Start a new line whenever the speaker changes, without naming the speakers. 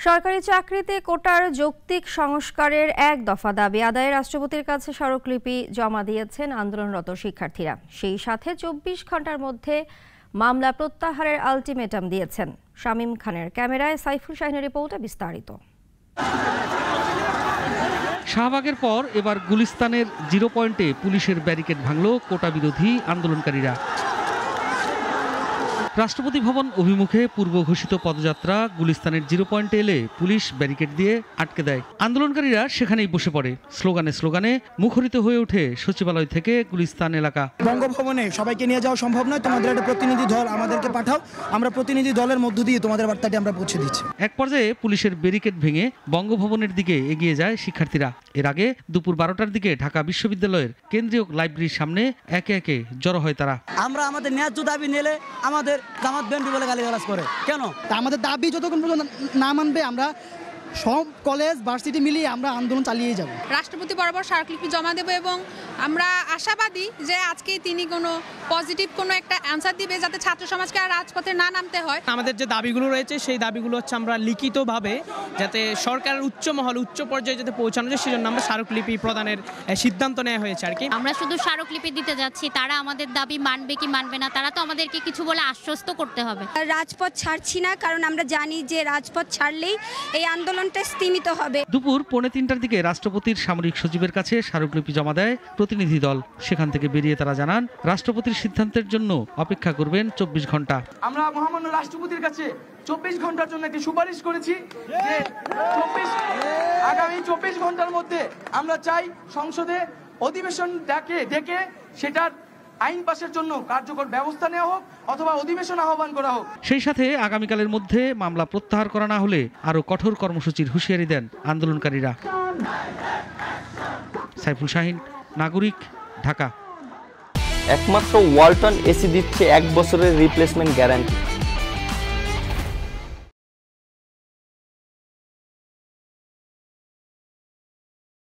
সরকারি চাকরিতে কোটার যৌক্তিক সংস্কারের এক দফা দাবি আদায়ে রাষ্ট্রপতির কাছে স্মারকলিপি জমা দিয়েছেন আন্দোলনরত শিক্ষার্থীরা। সেই সাথে ২৪ ঘন্টার মধ্যে মামলা প্রত্যাহারের আলটিমেটাম দিয়েছেন। শামীম খানের ক্যামেরায় সাইফুল শাহিনের রিপোর্টে বিস্তারিত।
শাহবাগের পর এবার গুলিস্তানের 0 পয়েন্টে পুলিশের ব্যারিকেড ভাঙল কোটা বিরোধী আন্দোলনকারীরা। রাষ্ট্রপতি ভবন অভিমুখে পূর্ব ঘোষিত পদযাত্রা গুলিস্তানের 0 পয়েন্টে এলে পুলিশ ব্যারিকেড দিয়ে আটকে দেয়। আন্দোলনকারীরা সেখানেই বসে পড়ে। স্লোগানে মুখরিত হয়ে ওঠে সচিবালয় থেকে গুলিস্তান এলাকা।
বঙ্গভবনে সবাইকে নিয়ে যাওয়া সম্ভব নয়, তোমাদের একটা প্রতিনিধি দল আমাদেরকে পাঠাও, আমরা প্রতিনিধি দলের মধ্য দিয়ে তোমাদের বার্তাটি আমরা পৌঁছে দিচ্ছি।
এক পর্যায়ে পুলিশের ব্যারিকেড ভেঙে বঙ্গভবনের দিকে এগিয়ে যায় শিক্ষার্থীরা। এর আগে দুপুর 12টার দিকে ঢাকা বিশ্ববিদ্যালয়ের কেন্দ্রীয় লাইব্রেরির সামনে একে একে জড়ো হয় তারা।
আমরা আমাদের ন্যায্য দাবি নিলে আমাদের জামাত বিএনপি বলে গালিগালাজ করে কেন?
আমাদের দাবি যতক্ষণ পর্যন্ত না মানবে আমরা সব কলেজ ভার্সিটি মিলিয়ে আমরা আন্দোলন চালিয়ে যাব।
রাষ্ট্রপতি বরাবর স্মারকলিপি জমা দেব এবং আমরা আশাবাদী যে আজকে তিনি কোনো পজিটিভ কোনো একটা অ্যান্সার দিবে যাতে ছাত্র সমাজকে আর রাজপথে না নামতে হয়।
আমাদের যে দাবিগুলো রয়েছে সেই দাবিগুলো হচ্ছে আমরা লিখিতভাবে যাতে সরকারের উচ্চ মহল উচ্চ পর্যায়ে যাতে পৌঁছানো যায় সেজন্য আমরা স্মারকলিপি প্রদানের সিদ্ধান্ত নেওয়া হয়েছে আর কি।
আমরা শুধু স্মারকলিপি দিতে যাচ্ছি, তারা আমাদের দাবি মানবে কি মানবে না, তারা তো আমাদেরকে কিছু বলে আশ্বস্ত করতে হবে।
রাজপথ ছাড়ছি না, কারণ আমরা জানি যে রাজপথ ছাড়লেই এই আন্দোলন স্তীমিত হবে।
দুপুর 2:45টার দিকে রাষ্ট্রপতির সামরিক সচিবের কাছে স্মারকলিপি জমা দেয় প্রতিনিধি দল। সেখান থেকে বেরিয়ে তারা জানান রাষ্ট্রপতির সিদ্ধান্তের জন্য অপেক্ষা করবেন 24 ঘন্টা।
আমরা মহামান্য রাষ্ট্রপতির কাছে 24 ঘন্টার জন্য একটি সুপারিশ করেছি যে আগামী 24 ঘন্টার মধ্যে আমরা চাই সংসদে অধিবেশন ডেকে সেটার আইন পাশের জন্য কার্যকর ব্যবস্থা নেওয়া হোক অথবা অধিবেশন আহ্বান করা হোক।
সেই সাথে আগামীকালের মধ্যে মামলা প্রত্যাহার করা না হলে আরো কঠোর কর্মসূচির হুঁশিয়ারি দেন আন্দোলনকারীরা। সাইফুল শাহিন, নাগরিক, ঢাকা।
একমাত্র ওয়ালটন এসি দিচ্ছে 1 বছরের রিপ্লেসমেন্ট গ্যারান্টি।